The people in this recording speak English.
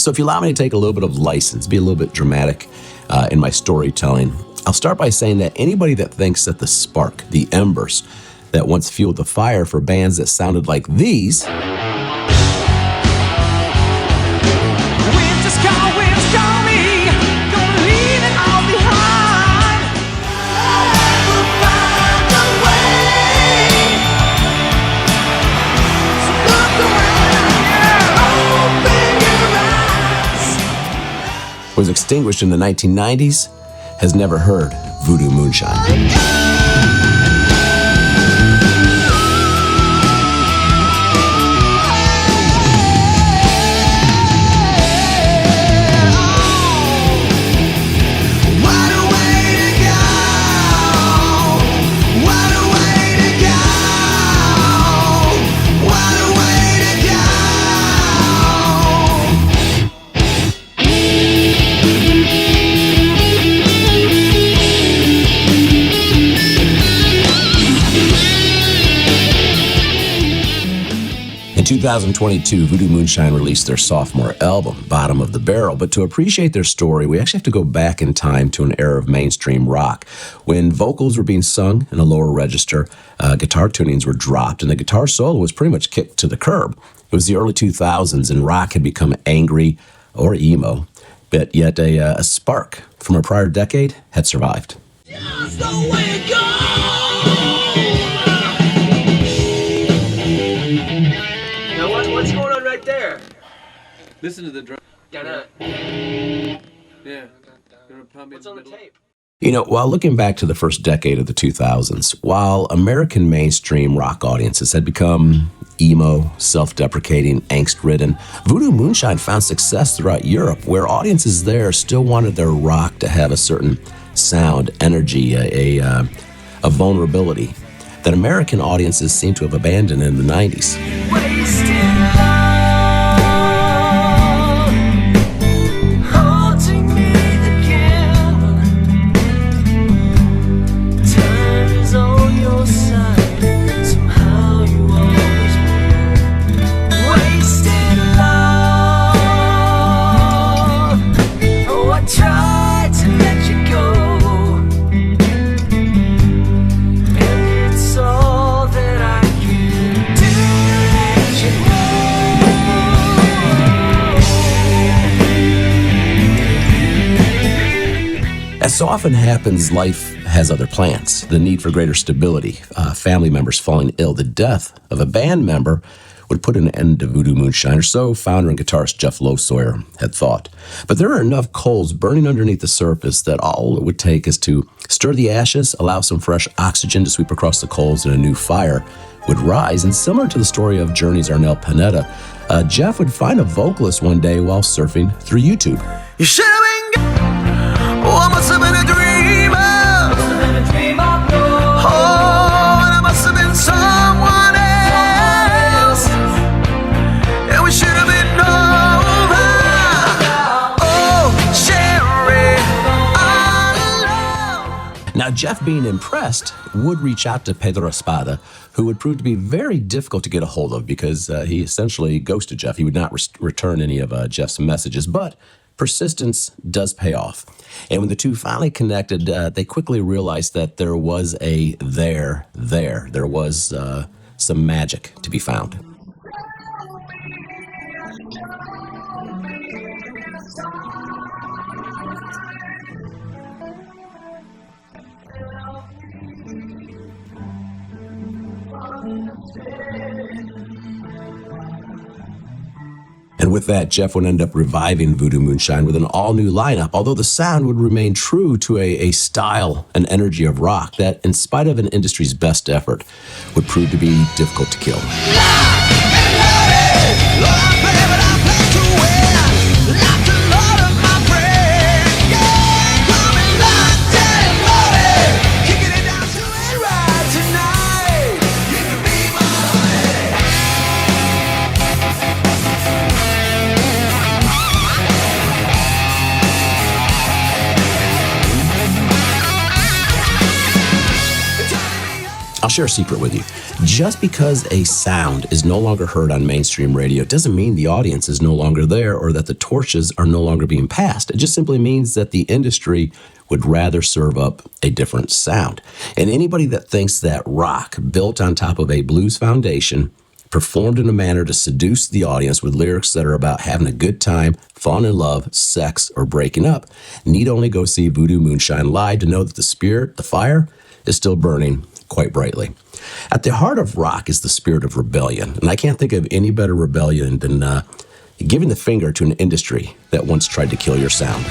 So if you allow me to take a little bit of license, be a little bit dramatic in my storytelling, I'll start by saying that anybody that thinks that the spark, the embers that once fueled the fire for bands that sounded like these, was extinguished in the 1990s, has never heard Voodoo Moonshine. In 2022, Voodoo Moonshine released their sophomore album, Bottom of the Barrel. But to appreciate their story, we actually have to go back in time to an era of mainstream rock, when vocals were being sung in a lower register, guitar tunings were dropped, and the guitar solo was pretty much kicked to the curb. It was the early 2000s, and rock had become angry or emo, but yet a spark from a prior decade had survived. Just the way it goes. What's going on right there? Listen to the drum. Yeah. What's on the tape? You know, while looking back to the first decade of the 2000s, while American mainstream rock audiences had become emo, self-deprecating, angst-ridden, Voodoo Moonshine found success throughout Europe, where audiences there still wanted their rock to have a certain sound, energy, a vulnerability that American audiences seem to have abandoned in the 90s. As so often happens, life has other plans. The need for greater stability, family members falling ill, the death of a band member would put an end to Voodoo Moonshine, or so founder and guitarist Jeff Lowe-Sawyer had thought. But there are enough coals burning underneath the surface that all it would take is to stir the ashes, allow some fresh oxygen to sweep across the coals, and a new fire would rise. And similar to the story of Journey's Arnel Pineda, Jeff would find a vocalist one day while surfing through YouTube. You should have been oh, I must have been a dreamer. Oh, and I must have been someone else. And we should have been over. Oh, Sherry, I love. Now, Jeff, being impressed, would reach out to Pedro Espada, who would prove to be very difficult to get a hold of because he essentially ghosted Jeff. He would not return any of Jeff's messages, but persistence does pay off. And when the two finally connected, they quickly realized that there was a there. There was some magic to be found. And with that, Jeff would end up reviving Voodoo Moonshine with an all-new lineup, although the sound would remain true to a style and energy of rock that, in spite of an industry's best effort, would prove to be difficult to kill. I'll share a secret with you. Just because a sound is no longer heard on mainstream radio doesn't mean the audience is no longer there or that the torches are no longer being passed. It just simply means that the industry would rather serve up a different sound. And anybody that thinks that rock, built on top of a blues foundation, performed in a manner to seduce the audience with lyrics that are about having a good time, falling in love, sex, or breaking up, need only go see Voodoo Moonshine live to know that the spirit, the fire, is still burning quite brightly. At the heart of rock is the spirit of rebellion, and I can't think of any better rebellion than giving the finger to an industry that once tried to kill your sound.